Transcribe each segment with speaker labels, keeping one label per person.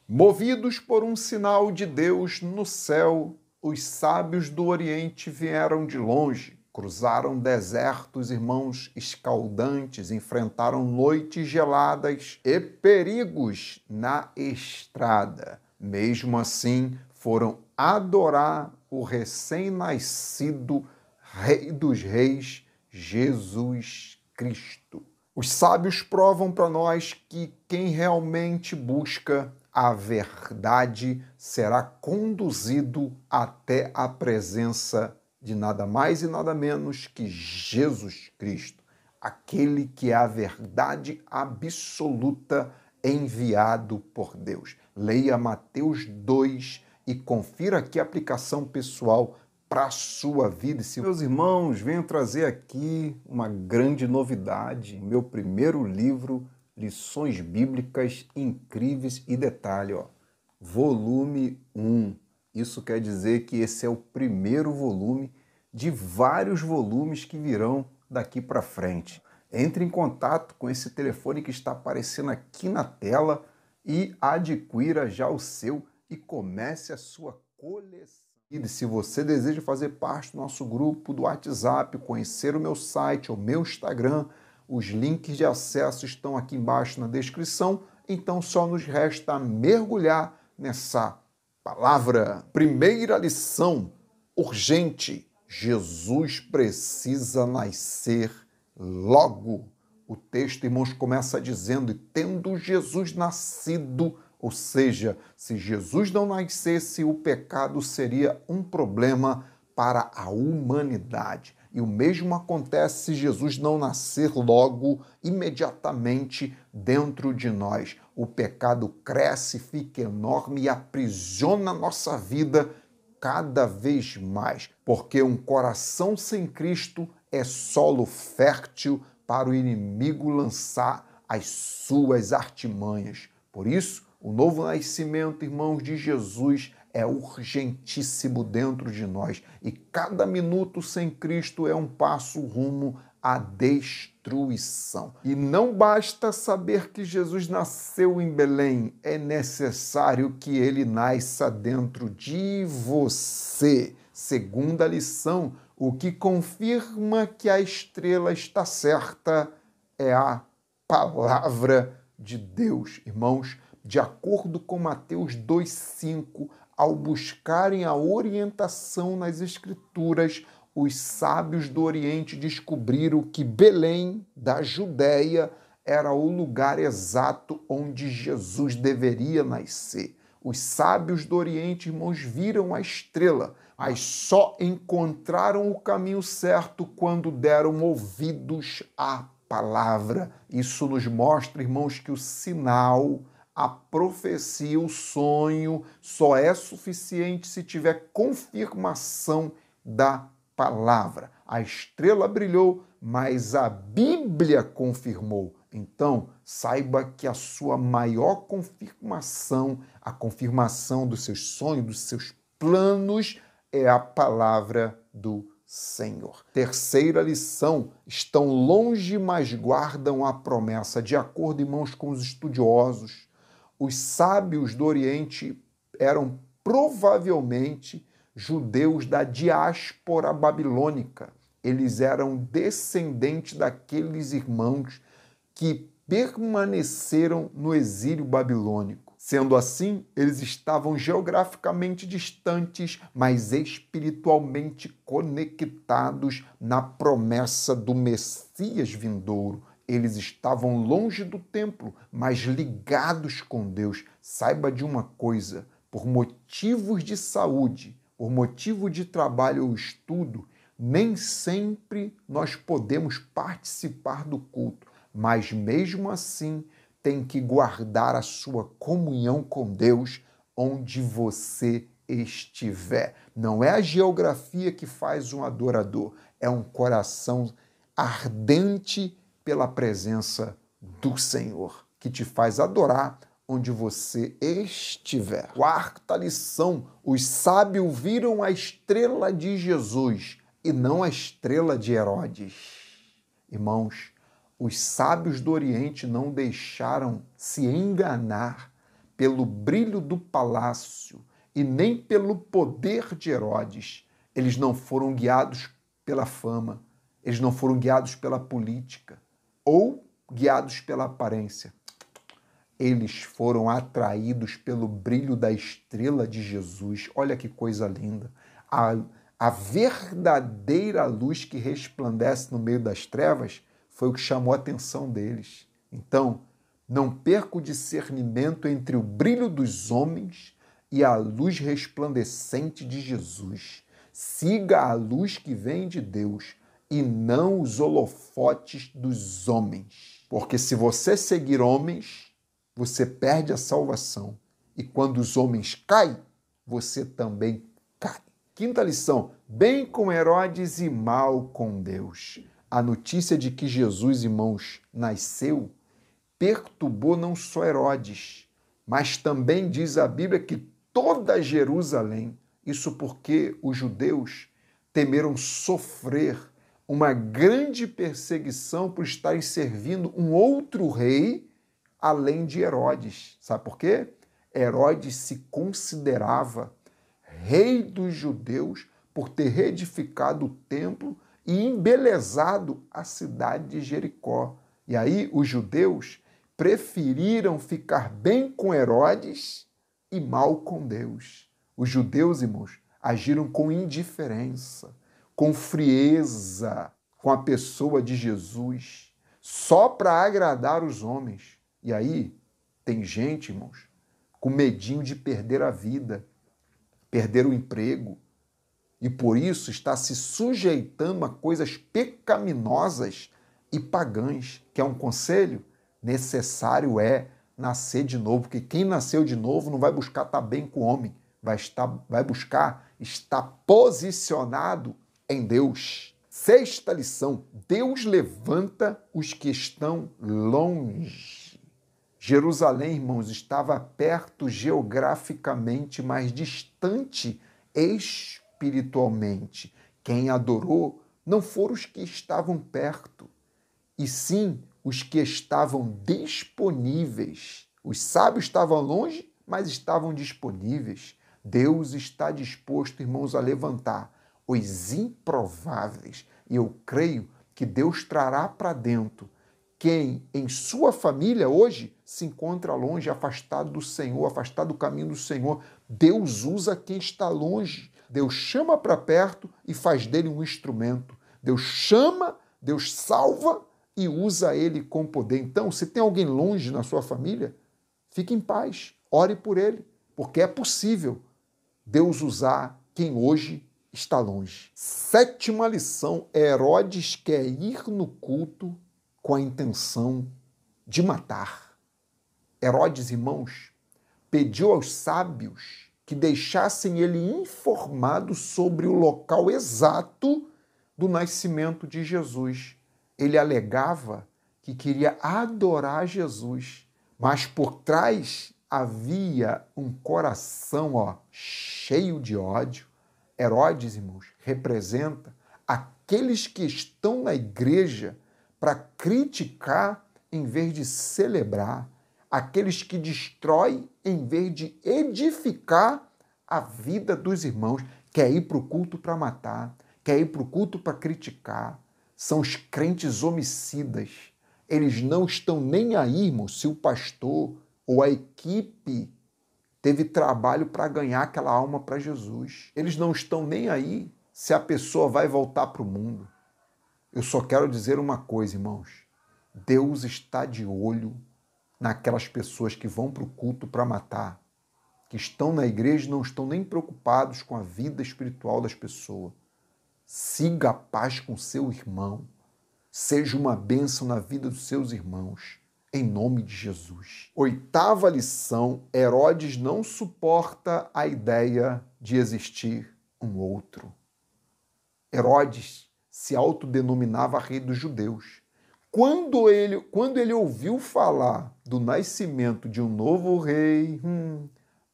Speaker 1: Movidos por um sinal de Deus no céu, os sábios do Oriente vieram de longe, cruzaram desertos, irmãos, escaldantes, enfrentaram noites geladas e perigos na estrada. Mesmo assim, foram adorar o recém-nascido Rei dos Reis, Jesus Cristo. Os sábios provam para nós que quem realmente busca a verdade será conduzido até a presença de nada mais e nada menos que Jesus Cristo, aquele que é a verdade absoluta enviado por Deus. Leia Mateus 2 e confira aqui a aplicação pessoal para a sua vida. Meus irmãos, venho trazer aqui uma grande novidade, meu primeiro livro, Lições Bíblicas Incríveis e Detalhe, volume 1. Isso quer dizer que esse é o primeiro volume de vários volumes que virão daqui para frente. Entre em contato com esse telefone que está aparecendo aqui na tela e adquira já o seu e comece a sua coleção. E se você deseja fazer parte do nosso grupo do WhatsApp, conhecer o meu site, o meu Instagram, os links de acesso estão aqui embaixo na descrição, então só nos resta mergulhar nessa palavra. Primeira lição, urgente, Jesus precisa nascer logo. O texto, irmãos, começa dizendo, e tendo Jesus nascido, ou seja, se Jesus não nascesse, o pecado seria um problema para a humanidade. E o mesmo acontece se Jesus não nascer logo, imediatamente dentro de nós. O pecado cresce, fica enorme e aprisiona a nossa vida cada vez mais, porque um coração sem Cristo é solo fértil para o inimigo lançar as suas artimanhas. Por isso, o novo nascimento, irmãos, de Jesus é urgentíssimo dentro de nós e cada minuto sem Cristo é um passo rumo à destruição. E não basta saber que Jesus nasceu em Belém, é necessário que ele nasça dentro de você. Segunda lição, o que confirma que a estrela está certa é a palavra de Deus. Irmãos, de acordo com Mateus 2,5, ao buscarem a orientação nas Escrituras, os sábios do Oriente descobriram que Belém, da Judéia, era o lugar exato onde Jesus deveria nascer. Os sábios do Oriente, irmãos, viram a estrela, mas só encontraram o caminho certo quando deram ouvidos à palavra. Isso nos mostra, irmãos, que o sinal, a profecia, o sonho só é suficiente se tiver confirmação da palavra. A estrela brilhou, mas a Bíblia confirmou. Então, saiba que a sua maior confirmação, a confirmação dos seus sonhos, dos seus planos, é a palavra do Senhor. Terceira lição, estão longe, mas guardam a promessa. De acordo, irmãos, com os estudiosos, os sábios do Oriente eram provavelmente judeus da diáspora babilônica. Eles eram descendentes daqueles irmãos que permaneceram no exílio babilônico. Sendo assim, eles estavam geograficamente distantes, mas espiritualmente conectados na promessa do Messias vindouro. Eles estavam longe do templo, mas ligados com Deus. Saiba de uma coisa, por motivos de saúde, por motivo de trabalho ou estudo, nem sempre nós podemos participar do culto, mas mesmo assim tem que guardar a sua comunhão com Deus onde você estiver. Não é a geografia que faz um adorador, é um coração ardente pela presença do Senhor, que te faz adorar onde você estiver. Quarta lição, os sábios viram a estrela de Jesus e não a estrela de Herodes. Irmãos, os sábios do Oriente não deixaram se enganar pelo brilho do palácio e nem pelo poder de Herodes. Eles não foram guiados pela fama, eles não foram guiados pela política ou guiados pela aparência. Eles foram atraídos pelo brilho da estrela de Jesus. Olha que coisa linda. A verdadeira luz que resplandece no meio das trevas foi o que chamou a atenção deles. Então, não perca o discernimento entre o brilho dos homens e a luz resplandecente de Jesus. Siga a luz que vem de Deus e não os holofotes dos homens. Porque se você seguir homens, você perde a salvação. E quando os homens caem, você também cai. Quinta lição: bem com Herodes e mal com Deus. A notícia de que Jesus, irmãos, nasceu perturbou não só Herodes, mas também diz a Bíblia que toda Jerusalém. Isso porque os judeus temeram sofrer uma grande perseguição por estarem servindo um outro rei além de Herodes. Sabe por quê? Herodes se considerava rei dos judeus por ter reedificado o templo e embelezado a cidade de Jericó. E aí os judeus preferiram ficar bem com Herodes e mal com Deus. Os judeus, irmãos, agiram com indiferença, com frieza com a pessoa de Jesus, só para agradar os homens. E aí tem gente, irmãos, com medinho de perder a vida, perder o emprego, e por isso está se sujeitando a coisas pecaminosas e pagãs. Quer um conselho? Necessário é nascer de novo, porque quem nasceu de novo não vai buscar estar bem com o homem, vai buscar estar posicionado em Deus. Sexta lição: Deus levanta os que estão longe. Jerusalém, irmãos, estava perto geograficamente, mas distante espiritualmente. Quem adorou não foram os que estavam perto, e sim os que estavam disponíveis. Os sábios estavam longe, mas estavam disponíveis. Deus está disposto, irmãos, a levantar os improváveis. E eu creio que Deus trará para dentro quem em sua família hoje se encontra longe, afastado do Senhor, afastado do caminho do Senhor. Deus usa quem está longe. Deus chama para perto e faz dele um instrumento. Deus chama, Deus salva e usa ele com poder. Então, se tem alguém longe na sua família, fique em paz, ore por ele, porque é possível Deus usar quem hoje está longe. Sétima lição: Herodes quer ir no culto com a intenção de matar. Herodes, irmãos, pediu aos sábios que deixassem ele informado sobre o local exato do nascimento de Jesus. Ele alegava que queria adorar Jesus, mas por trás havia um coração cheio de ódio. Herodes, irmãos, representa aqueles que estão na igreja para criticar em vez de celebrar, aqueles que destroem em vez de edificar a vida dos irmãos. Quer ir para o culto para matar, quer ir para o culto para criticar. São os crentes homicidas. Eles não estão nem aí, irmão, se o pastor ou a equipe teve trabalho para ganhar aquela alma para Jesus. Eles não estão nem aí se a pessoa vai voltar para o mundo. Eu só quero dizer uma coisa, irmãos. Deus está de olho naquelas pessoas que vão para o culto para matar, que estão na igreja e não estão nem preocupados com a vida espiritual das pessoas. Siga a paz com seu irmão. Seja uma bênção na vida dos seus irmãos, em nome de Jesus. Oitava lição: Herodes não suporta a ideia de existir um outro. Herodes se autodenominava rei dos judeus. Quando ele ouviu falar do nascimento de um novo rei,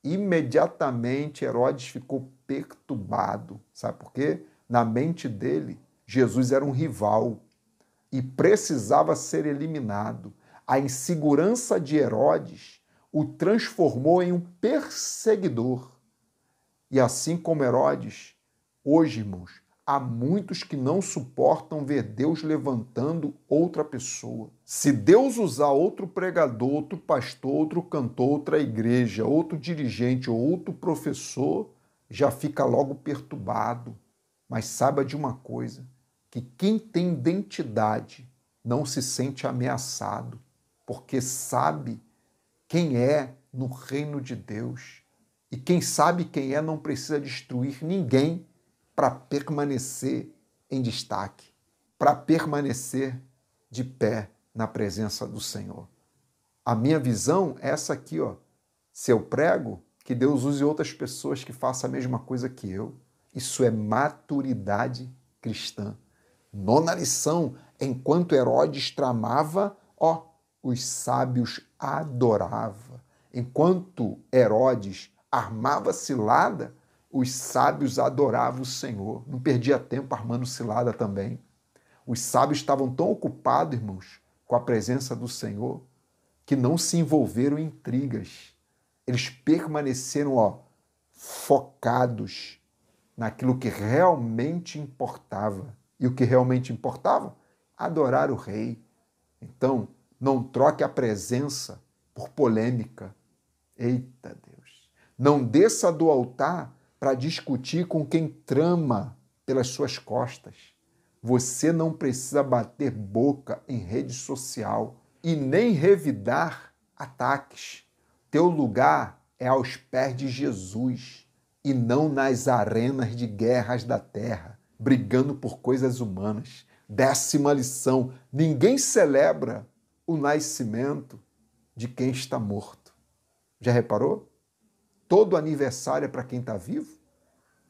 Speaker 1: imediatamente Herodes ficou perturbado. Sabe por quê? Na mente dele, Jesus era um rival e precisava ser eliminado. A insegurança de Herodes o transformou em um perseguidor. E assim como Herodes, hoje, irmãos, há muitos que não suportam ver Deus levantando outra pessoa. Se Deus usar outro pregador, outro pastor, outro cantor, outra igreja, outro dirigente ou outro professor, já fica logo perturbado. Mas saiba de uma coisa, que quem tem identidade não se sente ameaçado, porque sabe quem é no reino de Deus. E quem sabe quem é não precisa destruir ninguém para permanecer em destaque, para permanecer de pé na presença do Senhor. A minha visão é essa aqui, ó. Se eu prego, que Deus use outras pessoas que façam a mesma coisa que eu. Isso é maturidade cristã. Nona lição, enquanto Herodes tramava, ó, os sábios adoravam. Enquanto Herodes armava cilada, os sábios adoravam o Senhor. Não perdia tempo armando cilada também. Os sábios estavam tão ocupados, irmãos, com a presença do Senhor, que não se envolveram em intrigas. Eles permaneceram, ó, focados naquilo que realmente importava. E o que realmente importava? Adorar o rei. Então, não troque a presença por polêmica. Eita Deus! Não desça do altar para discutir com quem trama pelas suas costas. Você não precisa bater boca em rede social e nem revidar ataques. Teu lugar é aos pés de Jesus e não nas arenas de guerras da terra, brigando por coisas humanas. 10ª lição: ninguém celebra o nascimento de quem está morto. Já reparou? Todo aniversário é para quem está vivo.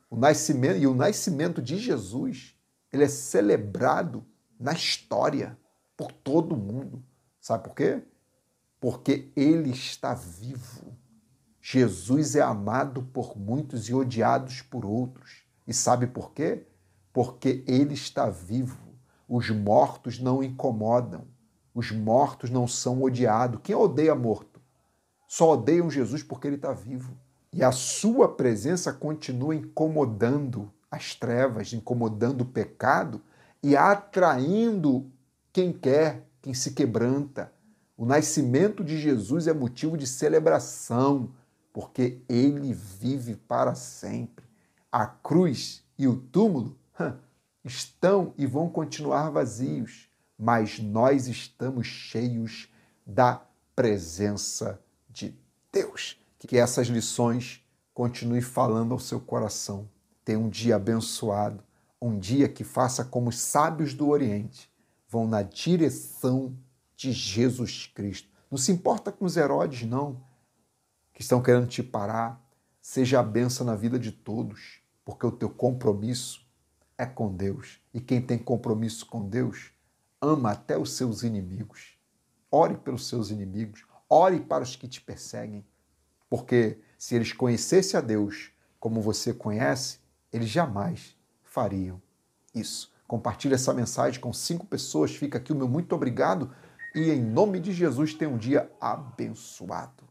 Speaker 1: O nascimento de Jesus, ele é celebrado na história por todo mundo. Sabe por quê? Porque ele está vivo. Jesus é amado por muitos e odiado por outros. E sabe por quê? Porque ele está vivo. Os mortos não incomodam. Os mortos não são odiados. Quem odeia morto? Só odeiam Jesus porque ele está vivo. E a sua presença continua incomodando as trevas, incomodando o pecado e atraindo quem quer, quem se quebranta. O nascimento de Jesus é motivo de celebração, porque ele vive para sempre. A cruz e o túmulo estão e vão continuar vazios, mas nós estamos cheios da presença de Deus. Que essas lições continuem falando ao seu coração. Tenha um dia abençoado, um dia que faça como os sábios do Oriente, vão na direção de Jesus Cristo. Não se importa com os Herodes, não, que estão querendo te parar. Seja a bênção na vida de todos, porque o teu compromisso é com Deus. E quem tem compromisso com Deus, ama até os seus inimigos. Ore pelos seus inimigos, ore para os que te perseguem. Porque se eles conhecessem a Deus como você conhece, eles jamais fariam isso. Compartilhe essa mensagem com 5 pessoas. Fica aqui o meu muito obrigado e em nome de Jesus tenha um dia abençoado.